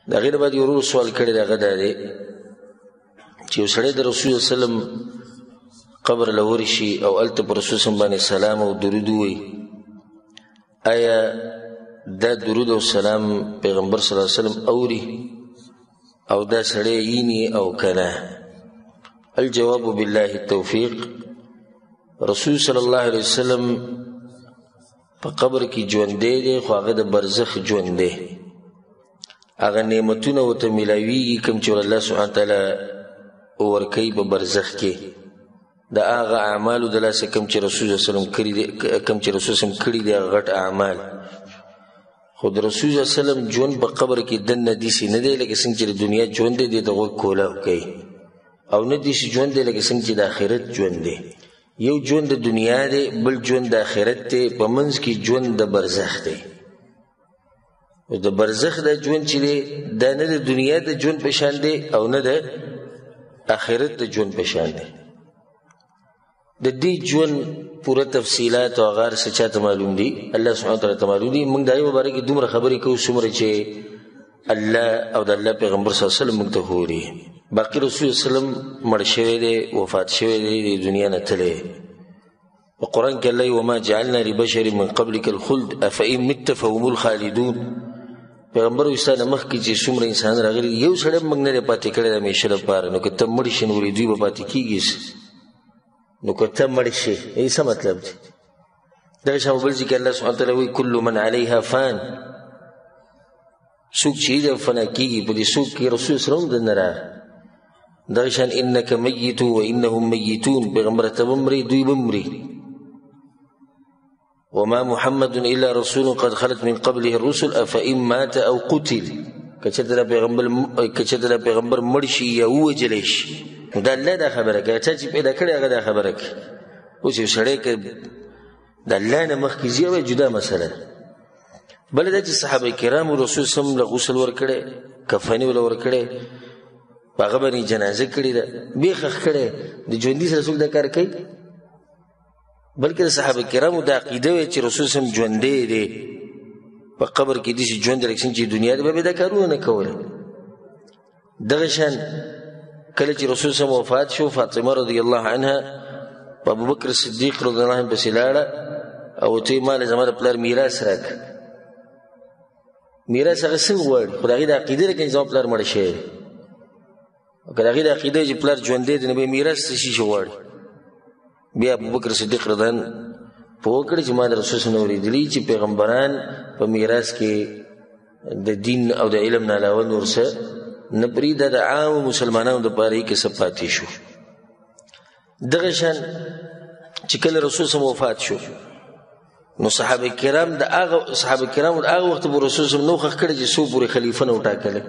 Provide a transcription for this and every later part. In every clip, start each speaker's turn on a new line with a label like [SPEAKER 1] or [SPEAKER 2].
[SPEAKER 1] د هغې نه بعد یو ورور سوال کړی دی، هغه دا دی چې یو سړی د رسول الله وسلم قبر له ورشي او هلته په رسول وسلم باندې سلام او درود ووایي، آیا دا درود او سلام پیغمبر صلی الله علیه وسلم اوري او دا سړی ییني او که نه؟ الجواب بالله التوفیق. رسول صلی الله علیه وسلم په قبر کې ژوندی دی، خو هغه د برزخ ژوند دی. هغه نعمتونه ورته میلاویږي کوم چې الله سبحانه تعالی ورکوي په برزخ کې، د هغه اعمالو د لاسه کوم چې رسول صلی الله علیه وسلم کړي دي هغه غټ اعمال. خو د رسول صلی الله علیه وسلم ژوند په قبر کې دننه داسې نه دی لکه څنګه چې د دنیا ژوند دی دې ته غوږ کولاو کوي، او نه داسې ژوند دی لکه څنګه چې د آخرت ژوند دی. یو ژوند د دنیا دی، بل ژوند د آخرت دی، په منځ کې ژوند د برزخ دی. د برزخ دا ژوند چې دی دا نه د دنیا د ژوند په شان دی او نه د آخرت د ژوند په شان دی. د دې ژوند پوره تفصیلات او هغه هر څه چاته معلوم دي، الله سبحانه تعالی ته معلوم دي. موږ د هغې په باره کې دومره خبرې کوو څومره چې الله او د الله پیغمبر صلی الله علیه وسلم موږ ته ښودي. باقي رسول صلی الله علیه وسلم مړ شوی دی، وفات شوی دی، د دنیا نه تللی. په قرآن کې الله وما جعلنا لبشر من قبلك الخلد افئن مت فهم الخالدون. پیغمبر وایي ستا نه مخکې چې څومره انسانان راغلي یو سړی موږ نه دی پاتې کړی د همیشه لپاره، نو که ته مړ شي نو ولې دوی به پاتې کېږي؟ نو که ته مړ شي ای څه مطلب دی؟ دغه شان بل ځای کې الله سبحانه تعالی وایي کل من علیها فان، څوک چې دی فنا کېږي، په دې څوک کې رسول صلی الله علیه وسلم دننه راغی. دغه شان انک میت و انهم میتون، پیغمبر ته به مري دوی به مري. وما محمد الا رسول قد خلت من قبله الرسل افئن مات او قتل. که چېرته دا پیغمبر مړ شي یا ووژلی شي، دا الله دا خبره کوي، چا چې پیدا کړی هغه دا خبره کوي. اوس یو سړی که د الله نه مخکې ځي وایي جدا مسله ده. بله دا چې صحابه کرامو رسول صلی الله علیه وسلم له غسل ورکړی، کفنې وله ورکړی، په هغه باندې جنازه کړې ده، بیا ښخ کړی. د ژوندي سره څوک دا کار کوي؟ بلکې د صحابه کرامو دا عقیده وه چې رسول صلی الله علیه وسلم ژوندی دی، په قبر کې داسې ژوند دی لکه څنګه چې دنیا دی، به دا کارونه نه کول. دغه شان کله چې رسول صلی الله علیه وسلم وفات شو، فاطمه رضی الله عنها په ابوبکر صدیق رضی الله عنه پسې لاړه او ورته یې ما زما د پلار میراث راکړه. میراث هغه څنګه غواړي؟ خو د هغې د عقیدې ده که زما پلار مړ شوی دی، او که د هغې د عقیده چې پلار ژوندی دی نو بیا میراث څه شي غواړي؟ بیا ابوبکر صدیق رضی الله عنه پوه کړي چې ما د رسول صلی الله علیه وسلم اورېدلي چې پیغمبران په میراث کې د دین او د علم نه علاوه نور څه نه پرېږده، د عامو مسلمانانو دپاره یې کې څه پاتې شو. دغه شان چې کله رسول صلی الله علیه وسلم وفات شو نو صحابه کرام د هغه وخت په رسول صلی الله علیه وسلم نو ښخ کړی چې څو پورې خلیفه نه وټاکلی.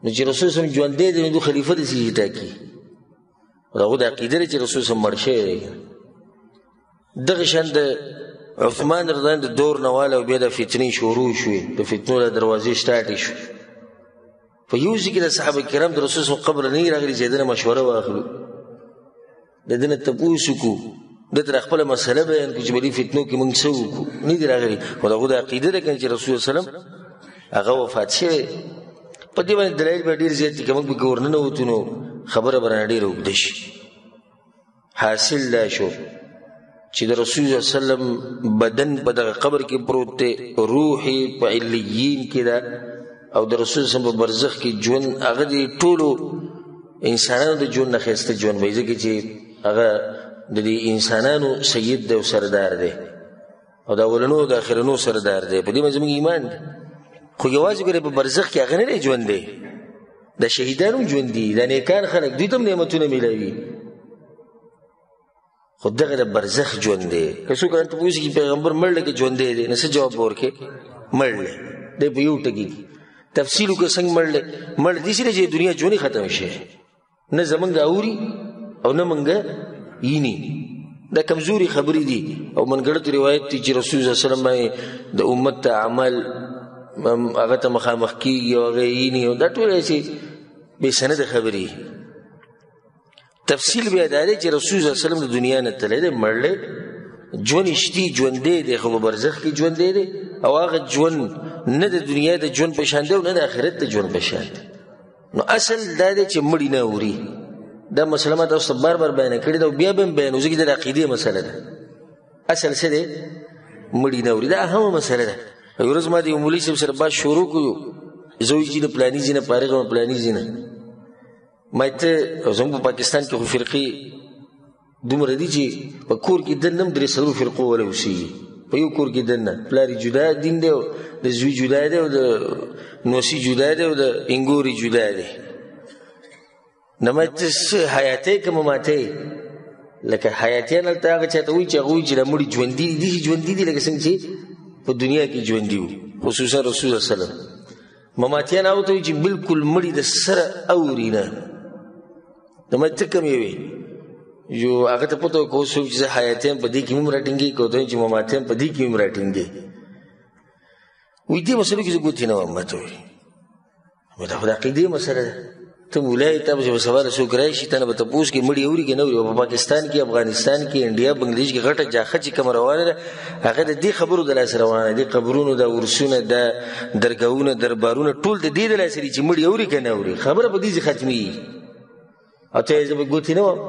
[SPEAKER 1] نو چې رسول صلی الله علیه وسلم ژوندی دی نو دوی خلیفه داسې چې ټاکي، د هغو د عقیده دی چې رسول صلی الله علیه وسلم مړ شوی دی. دغه شان د عثمان رضی الله عنه د دور نه واله او بیا د فتنې شروع شوې، د فتنو د دروازې سټارټې شو. په یو ځای کې د صحابه کرام د رسول صلی الله علیه وسلم قبر نه راغلي چې د ده نه مشوره واخلو، د ده نه تپوس وکړو، ده ته خپله مسله بیان کړو چې په دې فتنو کې موږ څه وکړو. نه دي راغلي، خو د هغو د عقیده ده که چې رسول صلی الله علیه وسلم هغه وفات شوی. په دې باندې دلایل به ډېر زیات دي، که موږ پکې ورننوتو نو خبره به رانه ډېره اوږده شي. حاصل دا شو چې د رسول صلی الله علیه وسلم بدن په دغه قبر کې پروت دی، روح یې په علیین کې ده، او د رسول صلی الله علیه وسلم په برزخ کې ژوند هغه د ټولو انسانانو د ژوند نه ښایسته ژوند وایي، ځکه چې هغه د دې انسانانو سید دی او سردار دی، او د اولنو او د آخرنو سردار دی. په دې باندې زموږ ایمان دی. خو یوازې ګورې په برزخ کې هغه نه دی ژوند دی، د شهیدانو ژوند دي، د نیکان خلک دوی ته هم نعمتونه میلاوي، خو دغه د برزخ ژوند دی. که څوک راته پوښتنه کړي پیغمبر مړ دی که ژوندی دی، نو څه جواب به ورکړې؟ مړ دی. دی په یو ټکي تفصیل وکړه څنګه مړ دی. مړ داسې دی چې دنیا ژوند یې ختم شي، نه زموږ اوري او نه موږ ییني. دا کمزوري خبرې دي او منګړت روایت دي چې رسول صلی الله علیه وسلم باندې د امت ته عمل هغه ته مخامخ کېږي او هغه ییني، او دا ټول چې بې سنده خبرې. تفصیل بیا دا دی چې رسول صلی الله علیه وسلم د دنیا نه تللی دی، مړ دی، ژوند شتي ژوندی دی، خو په برزخ کې ژوندی دی، او هغه ژوند نه د دنیا د ژوند په شان دی او نه د آخرت د ژوند په شان دی. نو اصل دا دی چې مړي نه اوري. دا مسله ما تاسو ته بار بار بیان کړې ده او بیا به هم بیانوم ځکه د عقیدې مسله ده. اصل څه دی؟ مړي نه اوري. دا اهمه مسله ده. یو ورځ ما د یو مولوي صاحب سره بحث شروع کړو، زه وایي چې د پلاني ځای نه فارغ یم، پلاني ځای نه. ما ته زموږ په پاکستان کې خو فرقې دومره دي چې په کور کې دننه هم درې څلور فرقو ولا اوسېږي. په یو کور کې دننه پلار جدا دین دی او د زوی جدا دی او د نوسي جدا دی او د انګوري جدا دی. نه ما ته څه حیاتۍ که مماتۍ لکه حیاتیان هلته هغه چاته وایي چې هغه وایي چې دا مړي ژوندي دي. داسې ژوندي دي لکه څنګه چې په دنیا کې ژوندي وو، خصوصا رسول الله وسلم. مماتیان هغه ته وایي چې بلکل مړي د سره اوري نه. د ما ته کوم یې جو هغه ته پته کو څوک چې حیاتیان په دې کې هم راټینګي کوته چې مماتیان په دې کې هم راټینګي وي. دې مسلو کې زه ګوتې نه وم. ما ته وایي دا خو د عقیدې مسله ده. ته مولای ته به سوال څوک راشي ته نه به تپوس کې مړي اوري که نه اوري. په پاکستان کې، افغانستان کې، انډیا، بنګلادیش کې غټه جاخه چې کومه روانه ده هغه د دې خبرو د لاسه روانه دي. قبرونو د ورسونه د درګاهونه دربارونه ټول د دې د لاسه دي چې مړي اوري که نه اوري. خبره په دې ځای ختمېږي. او ته زه به ګوتې نه وم.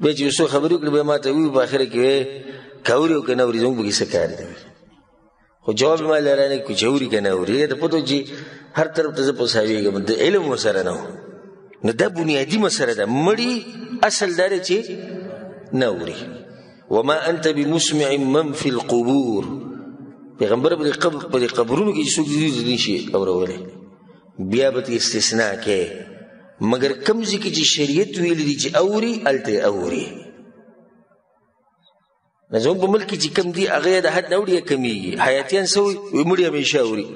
[SPEAKER 1] بیا چې یو څو خبرې وکړې بیا ما ته ووایي په اخره کې وایي که اوري او که نه اوري زموږ پکې څه کار دی. خو جواب یې ما لرانه کړو چې اوري که نه اوري. ته پته چې هر طرف ته زه پوساوېږم د علم ورسره نه و. نو دا بنیادي مسله ده. مړي اصل دا دی چې نه اوري. وما انت بمسمع من في القبور. پیغمبر په دې قبرونو کې چې څوک دي نشي اورولی. بیا به استثناء کې مګر کوم ځای کې چې شریعت ویلي دي چې اوري هلته اوري. نو زموږ په ملک کې چې کوم دي هغه د حد نه اوري یا کمیږي. حیاتیان څه وایي مړي همیشه اوري.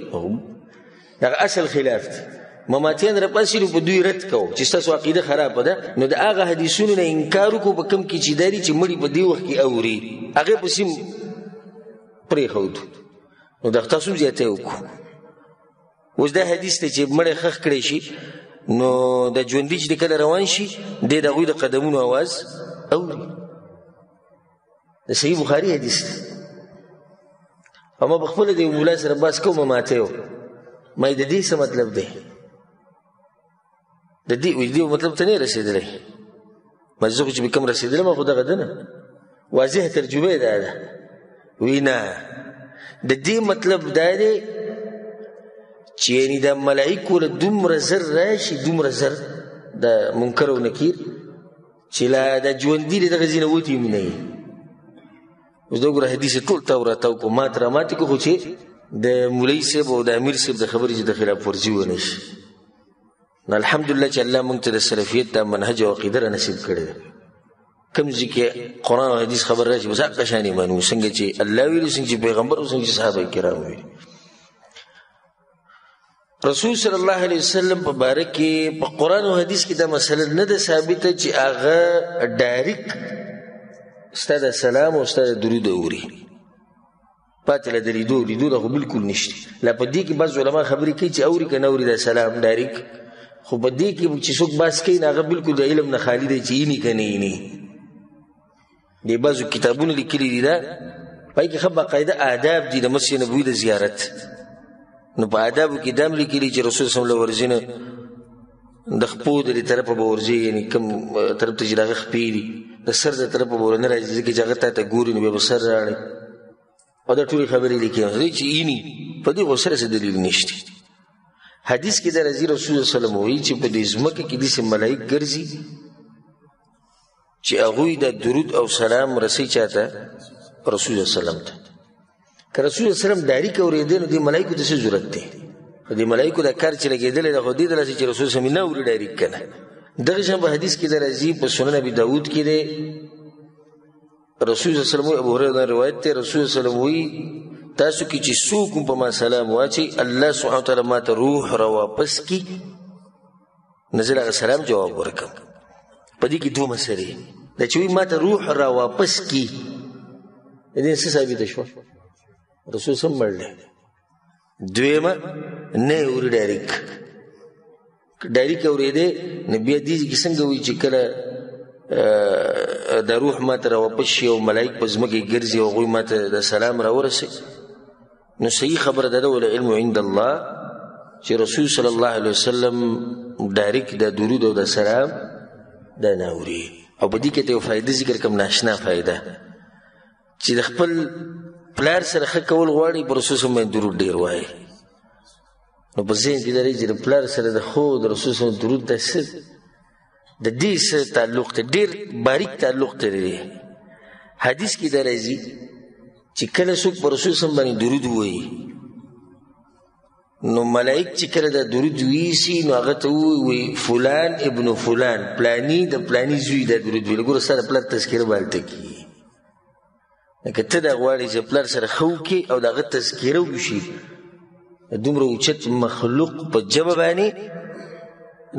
[SPEAKER 1] دغه اصل خلاف دی. مماتیان راپاسېلو په دوی رد کوو چې ستاسو عقیده خرابه ده. نو د هغه حدیثونو نه انکار وکړو په کوم کې چې دا دي چې مړي په دې وخت کې اوري هغې پسې پرېښودو. نو دغه تاسو هم زیاتی وکړو. اوس دا حدیث دی چې مړی ښخ کړی شي نو د ژوندي چې د کله روان شي دی د هغوی د قدمونو اواز اوري. د صحیح بخاري حدیث دی. او ما پخپله د یو مولا سره بحث کوم مماتی و. ما د دې څه مطلب دی؟ د دې مطلب ته نه رسېدلی. ما زه خو چې به کوم رسېدلم خو دغه ده نه واضح ترجمه یې دا ده. وی نه د دې مطلب دا دی چې یعنې دا ملایکو له دومره زر راشي دومره زر د منکر او نکیر چې لا د ژوندي له دغه ځای نه وتي هم نه وي. اوس دا ګوره حدیث ټول تاو راتاو کو مات راماتې کو خو چې د مولوي صاحب او د امیر صاحب د خبرې چې د خلاف ورزي ونه شي. نو الحمدلله چې الله موږ ته د سلفیت دا منهج او عقیده را نصیب کړې ده. کوم ځای کې قرآن او حدیث خبر راشي بس هغه شان یې منو څنګه چې الله ویلي څنګه چې پیغمبر او څنګه چې صحابه کرام ویلي. رسول صلی الله علیه وسلم په باره کې په قرآن او حدیث کې دا مسله نه ده ثابته چې هغه ډایرک ستا د سلام او ستا د درود اوري. پاتې له د لیدو دا خو بلکل نشته. لا په دې کې بعض علما خبرې کوي چې اوري که نه اوري دا سلام ډایرک. خو په دې کې چې څوک بحث کوي نه هغه بلکل د علم نه خالي دی چې اینی که نه اینی. دې بعضو کتابونه لیکلي دي دا پای کې ښه باقاعده آداب دي د مسجد نبوي د زیارت. نو په آدابو کې دا هم لیکلي چې رسول صلی الله ورځي نه د خپو د دې طرفه به ورځي یعنې کوم طرف ته چې د هغه خپې دي د سر د طرفه به ورنه راځي ځکه چې هغه تا ته ګوري نو بیا به سر راړي او دا ټولې خبرې لیکي چې اینی په دې خو سره څه دلیل نشته. حدیث کې دا راځي رسول الله صلی الله علیه وسلم وایي چې په دې ځمکه کې داسې ملایک ګرځي چې هغوی د درود او سلام رسوي چاته؟ رسول الله صلی الله علیه وسلم ته. که رسول الله صلی الله علیه وسلم ډایرک اورېدی نو دې ملایکو ته څه ضرورت دی؟ دې ملایکو دا کار چې لګېدلی ده خو دې دلاسې چې رسول الله صلی الله علیه وسلم نه اوري ډایرک که نه. دغه شان په حدیث کې دا راځي په سنن ابي داود کې دی رسول الله صلی الله علیه وسلم ابو هريره روایت دی رسول الله صلی الله علیه وسلم وایي تاسو کې چې څوک په ما سلام واچي الله سبحانه وتعالی ما ته روح را واپس کړي نو زه هغه سلام جواب ورکړم. په دې کې دوه مسلې دا چې وایي ما ته روح را واپس کړي د دې څه ثابته شوه؟ رسول صلی الله علیه وسلم مړ دی. دویمه نه اوري ډایرک اورېدی نو بیا دې کې څنګه وایي چې کله دا روح ما ته را واپس شي او ملایک په ځمکه ګرځي او هغوی ما ته د سلام را ورسوي نو صحیح خبره ده والعلم عند الله چې رسول صلی الله علیه وسلم ډایرکټ د درود او د سلام دا نه اوري. او په دې کې ته یو فایده ذکر کوم، ناشنا فایده، چې د خپل پلار سره ښه کول غواړي په رسول صلی الله علیه وسلم درود ډېر وایي. نو په ذهن کې لري چې د پلار سره د خو د رسول صلی الله علیه وسلم درود د دې سره تعلق ته ډېر باریک تعلق ته لري. حدیث کې دا راځي چې کله څوک په رسول صلی الله علیه وسلم باندې درود وایي نو ملائک چې کله دا درود ویسي نو هغه ته وایي فلان ابن فلان، پلانی د پلانی زوی دا درود ویل. ګوره ستا د پلار تذکره به هلته کېږي. لکه ته دا غواړې چې پلار سره ښه وکړې او د هغه تذکره وشي، دومره اوچت مخلوق په ژبه باندې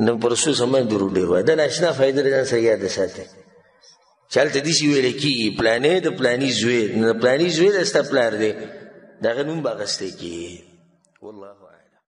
[SPEAKER 1] نو په رسول صلی الله علیه وسلم درود ډېر وایي. دا ناشنا فایده له ځان سره یاده ساتئ چې هلته داسې ویلی کېږي پلانی د پلاني زوی، د پلاني زوی د ستا پلار دی، د هغه نوم به اخیستی کېږي. والله